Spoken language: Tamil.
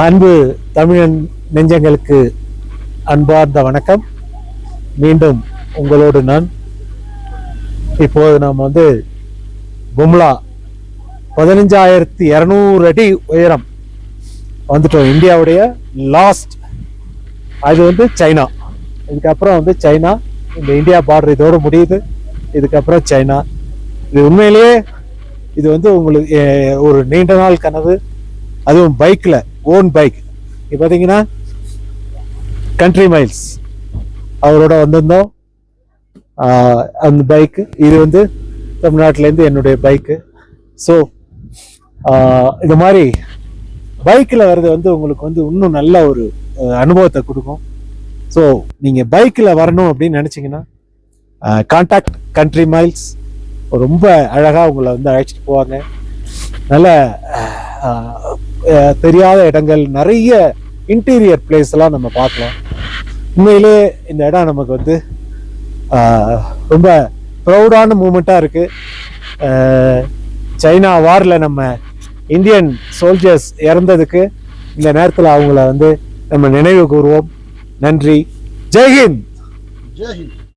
அன்பு தமிழன் நெஞ்சங்களுக்கு அன்பார்ந்த வணக்கம். மீண்டும் உங்களோடு நான். இப்போது நாம் கும்லா 15,200 அடி உயரம் வந்துட்டோம். இந்தியாவுடைய லாஸ்ட் அது சைனா. இதுக்கப்புறம் சைனா, இந்த இந்தியா பார்டர் இதோடு முடியுது. இதுக்கப்புறம் சைனா. இது உண்மையிலேயே இது உங்களுக்கு ஒரு நீண்ட நாள் கனவு. அதுவும் பைக்கில், ஓன் பைக். இப்போ பார்த்தீங்கன்னா கண்ட்ரி மைல்ஸ் அவரோட வந்திருந்தோம். அந்த பைக்கு இது தமிழ்நாட்டிலேருந்து என்னுடைய பைக்கு. ஸோ இந்த மாதிரி பைக்கில் வர்றது உங்களுக்கு இன்னும் நல்ல ஒரு அனுபவத்தை கொடுக்கும். ஸோ நீங்கள் பைக்கில் வரணும் அப்படின்னு நினச்சிங்கன்னா கான்டாக்ட் கண்ட்ரி மைல்ஸ். ரொம்ப அழகாக உங்களை அழைச்சிட்டு போவாங்க. நல்ல தெரியாத இடங்கள், நிறைய இன்டீரியர் பிளேஸ் எல்லாம் நம்ம பார்க்கலாம். உண்மையிலே இந்த இடம் நமக்கு ரொம்ப ப்ரௌடான மூமெண்ட்டாக இருக்குது. சைனா வாரில் நம்ம இந்தியன் சோல்ஜர்ஸ் இறந்ததுக்கு இந்த நேரத்தில் அவங்கள நம்ம நினைவு கூறுவோம். நன்றி. ஜெய்ஹிந்த்.